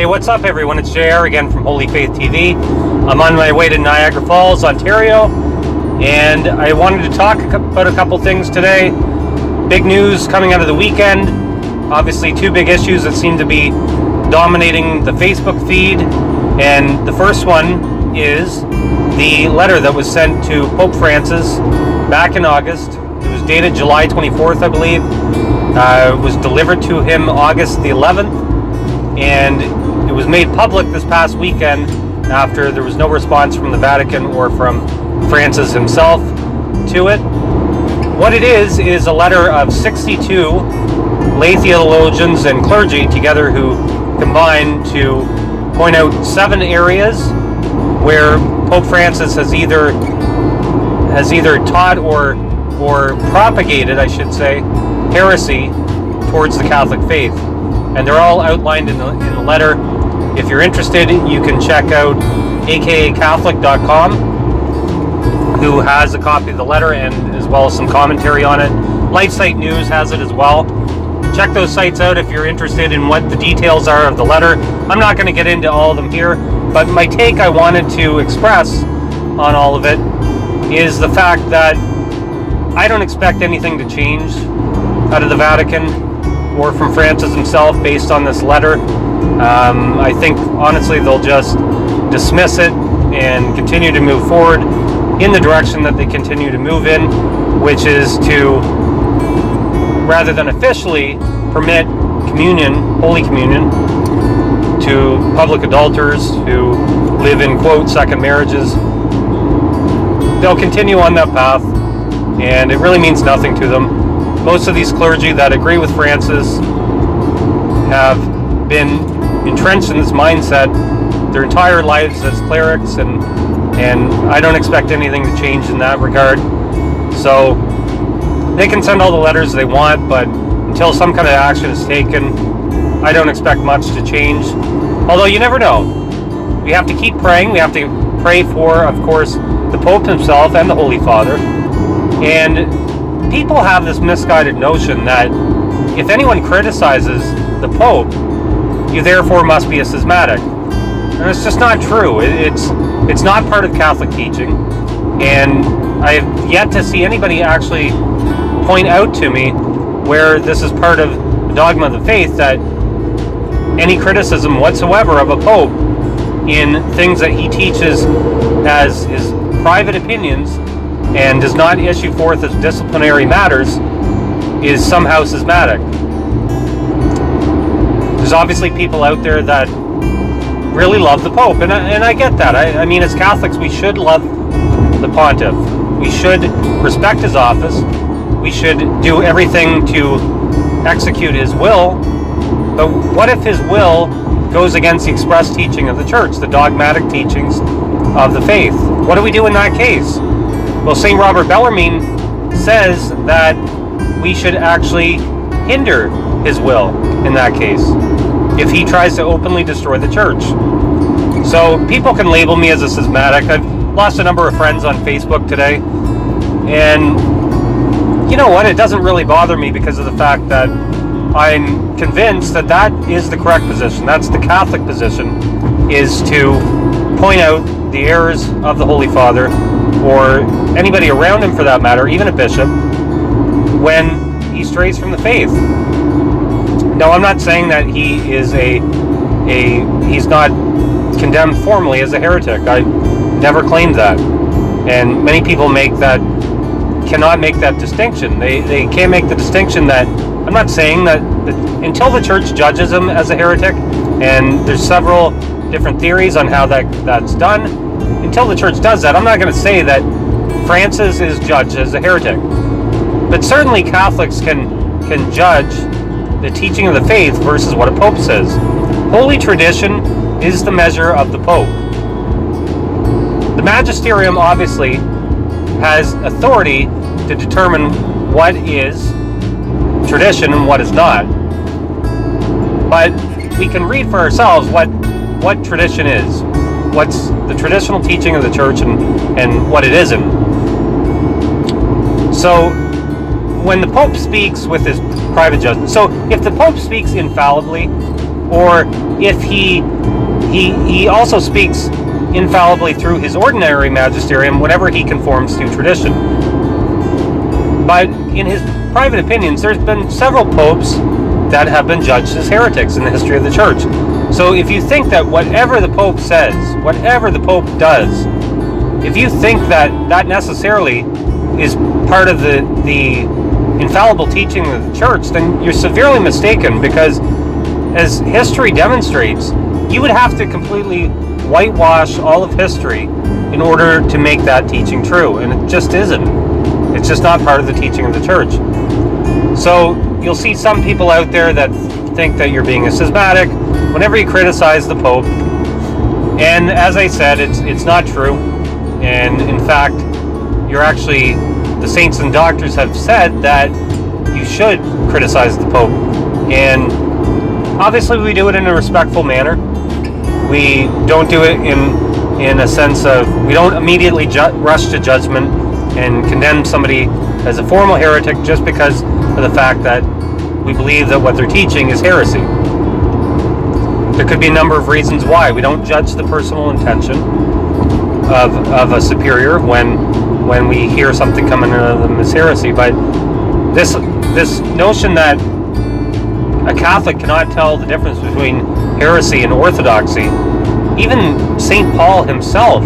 Hey, what's up everyone? It's JR again from Holy Faith TV. I'm on my way to Niagara Falls, Ontario, and I wanted to talk about a couple things today. Big news coming out of the weekend. Obviously, two big issues that seem to be dominating the Facebook feed, and the first one is the letter that was sent to Pope Francis back in August. It was dated July 24th, I believe. It was delivered to him August the 11th, and it was made public this past weekend after there was no response from the Vatican or from Francis himself to it. What it is a letter of 62 lay theologians and clergy together who combined to point out 7 areas where Pope Francis has either taught or propagated, I should say, heresy towards the Catholic faith. And they're all outlined in the letter. If you're interested, you can check out akacatholic.com, who has a copy of the letter and as well as some commentary on it. LifeSite News has it as well. Check those sites out if you're interested in what the details are of the letter. I'm not going to get into all of them here, but my take I wanted to express on all of it is the fact that I don't expect anything to change out of the Vatican or from Francis himself based on this letter. I think honestly they'll just dismiss it and continue to move forward in the direction that they continue to move in, which is to, rather than officially permit communion, Holy Communion, to public adulterers who live in, quote, second marriages, they'll continue on that path, and it really means nothing to them. Most of these clergy that agree with Francis have been entrenched in this mindset their entire lives as clerics, and I don't expect anything to change in that regard. So they can send all the letters they want, but until some kind of action is taken, I don't expect much to change. Although you never know. We have to keep praying. We have to pray for, of course, the Pope himself and the Holy Father. And people have this misguided notion that if anyone criticizes the Pope, you therefore must be a schismatic. And it's just not true. It's not part of Catholic teaching. And I have yet to see anybody actually point out to me where this is part of the dogma of the faith, that any criticism whatsoever of a Pope in things that he teaches as his private opinions and does not issue forth as disciplinary matters is somehow schismatic. There's obviously people out there that really love the Pope, and I get that. I mean, as Catholics, we should love the Pontiff. We should respect his office. We should do everything to execute his will. But what if his will goes against the express teaching of the Church, the dogmatic teachings of the faith? What do we do in that case? Well, St. Robert Bellarmine says that we should actually hinder his will in that case if he tries to openly destroy the Church. So people can label me as a schismatic. I've lost a number of friends on Facebook today, and you know what? It doesn't really bother me because of the fact that I'm convinced that that is the correct position. That's the Catholic position, is to point out the errors of the Holy Father, or anybody around him for that matter, even a bishop, when he strays from the faith. Now, I'm not saying that he is he's not condemned formally as a heretic. I never claimed that. And many people cannot make that distinction. They can't make the distinction that, I'm not saying that until the Church judges him as a heretic, and there's several different theories on how that's done, until the Church does that, I'm not going to say that Francis is judged as a heretic. But certainly Catholics can judge the teaching of the faith versus what a Pope says. Holy tradition is the measure of the Pope. The magisterium obviously has authority to determine what is tradition and what is not. But we can read for ourselves what tradition is. What's the traditional teaching of the Church and what it isn't. So when the Pope speaks with his private judgment, so if the Pope speaks infallibly, or if he also speaks infallibly through his ordinary magisterium whenever he conforms to tradition. But in his private opinions, there's been several popes that have been judged as heretics in the history of the church. So if you think that whatever the Pope says, whatever the Pope does, if you think that that necessarily is part of the infallible teaching of the church, then you're severely mistaken, because as history demonstrates, you would have to completely whitewash all of history in order to make that teaching true, and it just isn't. It's just not part of the teaching of the church. So you'll see some people out there that think that you're being a schismatic whenever you criticize the Pope, and as I said, it's not true. And in fact, you're actually, the saints and doctors have said that you should criticize the Pope, and obviously we do it in a respectful manner. We don't do it in a sense of, we don't immediately rush to judgment and condemn somebody as a formal heretic just because of the fact that we believe that what they're teaching is heresy. There could be a number of reasons why. We don't judge the personal intention of a superior when we hear something coming out of them as heresy. But this notion that a Catholic cannot tell the difference between heresy and orthodoxy, even St. Paul himself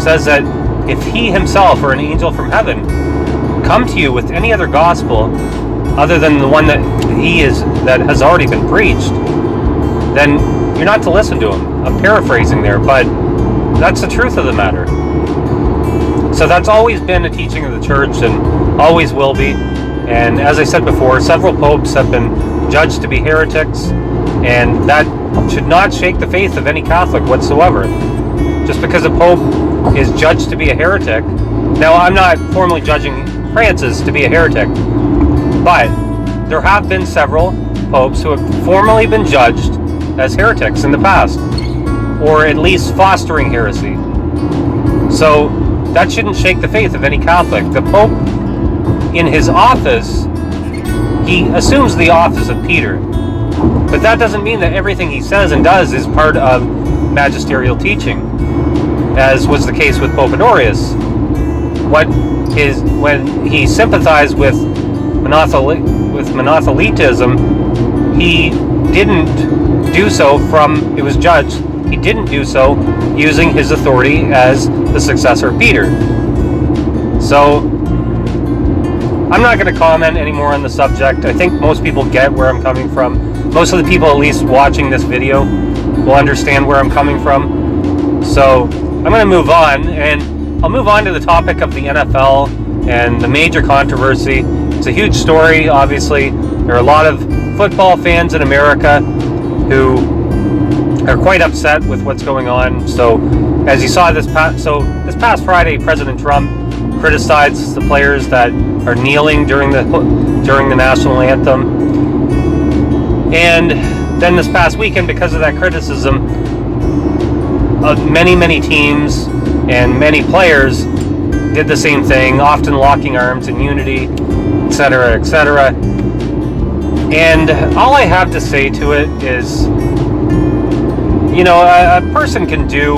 says that if he himself or an angel from heaven come to you with any other gospel other than the one that that has already been preached, then you're not to listen to him. I'm paraphrasing there, but that's the truth of the matter. So that's always been a teaching of the church and always will be. And as I said before, several popes have been judged to be heretics, and that should not shake the faith of any Catholic whatsoever. Just because a pope is judged to be a heretic, now I'm not formally judging Francis to be a heretic, but there have been several popes who have formally been judged as heretics in the past, or at least fostering heresy. So that shouldn't shake the faith of any Catholic. The Pope, in his office, he assumes the office of Peter, but that doesn't mean that everything he says and does is part of magisterial teaching, as was the case with Pope Honorius. When he sympathized with monothelitism, he didn't do so it was judged, he didn't do so using his authority as the successor of Peter. So I'm not going to comment anymore on the subject. I think most people get where I'm coming from. Most of the people, at least watching this video, will understand where I'm coming from. So I'm going to move on, and I'll move on to the topic of the NFL and the major controversy. It's a huge story, obviously. There are a lot of football fans in America who are quite upset with what's going on. So as you saw this past Friday, President Trump criticized the players that are kneeling during the national anthem. And then this past weekend, because of that criticism, many teams and many players did the same thing, often locking arms in unity, etc., etc. And all I have to say to it is, a person can do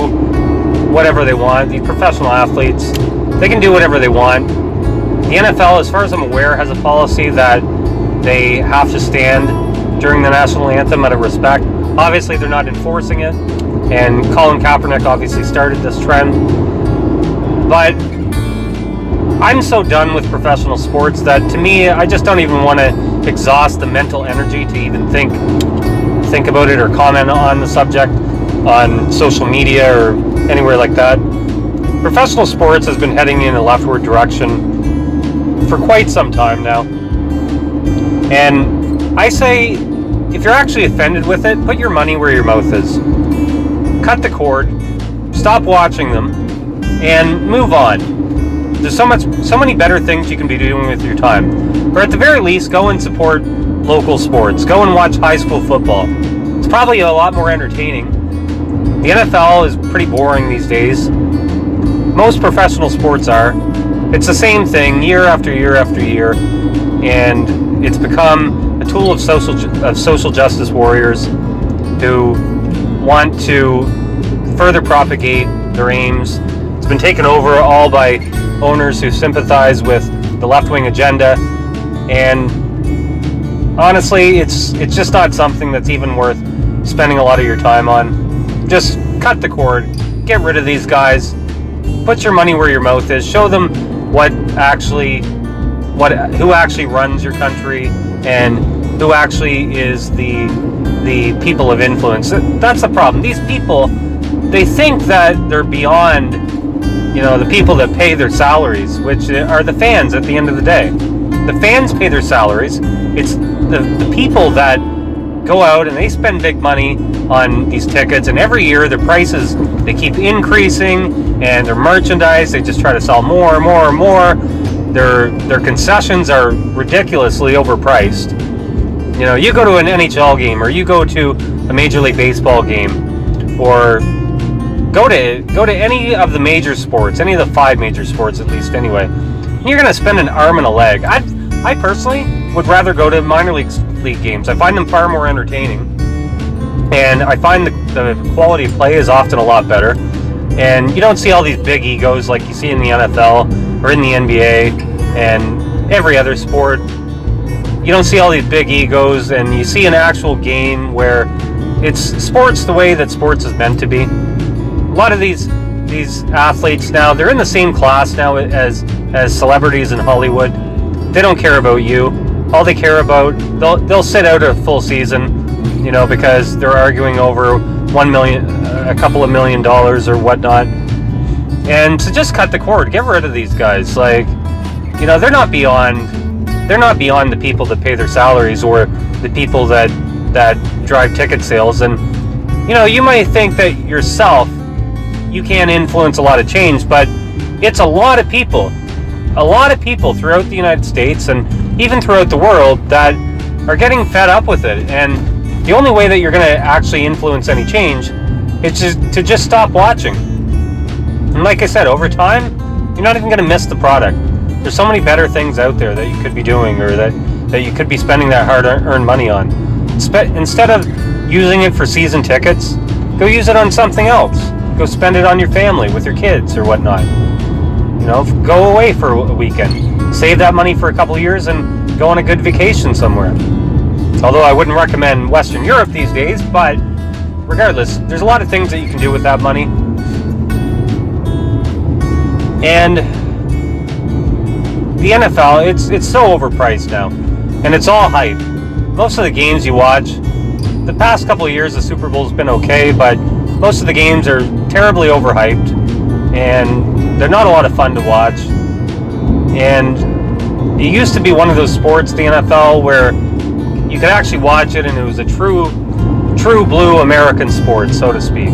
whatever they want. These professional athletes, they can do whatever they want. The NFL, as far as I'm aware, has a policy that they have to stand during the national anthem out of respect. Obviously, they're not enforcing it, and Colin Kaepernick obviously started this trend. But I'm so done with professional sports that, to me, I just don't even want to exhaust the mental energy to even think about it or comment on the subject on social media or anywhere like that. Professional sports has been heading in a leftward direction for quite some time now. And I say, if you're actually offended with it, put your money where your mouth is. Cut the cord, stop watching them, and move on. There's so many better things you can be doing with your time. Or at the very least, go and support local sports. Go and watch high school football. It's probably a lot more entertaining. The NFL is pretty boring these days. Most professional sports are. It's the same thing year after year after year, and it's become a tool of social justice warriors. who want to further propagate their aims. It's been taken over all by owners who sympathize with the left-wing agenda, and honestly, it's just not something that's even worth spending a lot of your time on. Just cut the cord, get rid of these guys, put your money where your mouth is, show them who actually runs your country and who actually is the people of influence. That's the problem. These people, they think that they're beyond, the people that pay their salaries, which are the fans at the end of the day. The fans pay their salaries. It's the people that go out and they spend big money on these tickets, and every year their prices, they keep increasing, and their merchandise, they just try to sell more and more and more. Their concessions are ridiculously overpriced. You go to an NHL game, or you go to a Major League Baseball game, or go to any of the major sports, any of the 5 major sports at least anyway, and you're going to spend an arm and a leg. I personally would rather go to minor league games. I find them far more entertaining, and I find the quality of play is often a lot better, and you don't see all these big egos like you see in the NFL or in the NBA and every other sport. You don't see all these big egos, and you see an actual game where it's sports the way that sports is meant to be. A lot of these athletes now, they're in the same class now as celebrities in Hollywood. They don't care about you. All they care about, they'll sit out a full season, because they're arguing over a couple of $1 million or whatnot. And to just cut the cord, get rid of these guys. They're not beyond the people that pay their salaries or the people that drive ticket sales. And you might think that yourself, you can influence a lot of change, but it's a lot of people throughout the United States and even throughout the world that are getting fed up with it. And the only way that you're going to actually influence any change is to just stop watching. And like I said, over time, you're not even going to miss the product. There's so many better things out there that you could be doing, or that you could be spending that hard-earned money on. Instead of using it for season tickets, go use it on something else. Go spend it on your family, with your kids or whatnot. Go away for a weekend. Save that money for a couple of years and go on a good vacation somewhere. Although I wouldn't recommend Western Europe these days, but regardless, there's a lot of things that you can do with that money. And the NFL, it's so overpriced now, and it's all hype. Most of the games you watch, the past couple of years, the Super Bowl's been okay, but most of the games are terribly overhyped, and they're not a lot of fun to watch. And it used to be one of those sports, the NFL, where you could actually watch it and it was a true blue American sport, so to speak.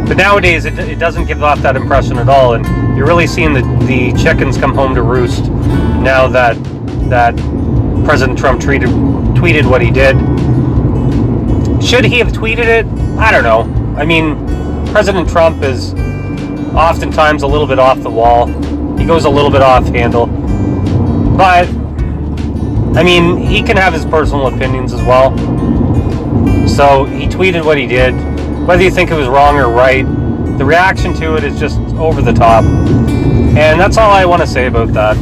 But nowadays it doesn't give off that impression at all, and you're really seeing the chickens come home to roost now that President Trump tweeted what he did. Should he have tweeted it? I don't know. I mean, President Trump is oftentimes a little bit off the wall. He goes a little bit off handle. But, I mean, he can have his personal opinions as well. So, he tweeted what he did. Whether you think it was wrong or right, the reaction to it is just over the top. And that's all I want to say about that.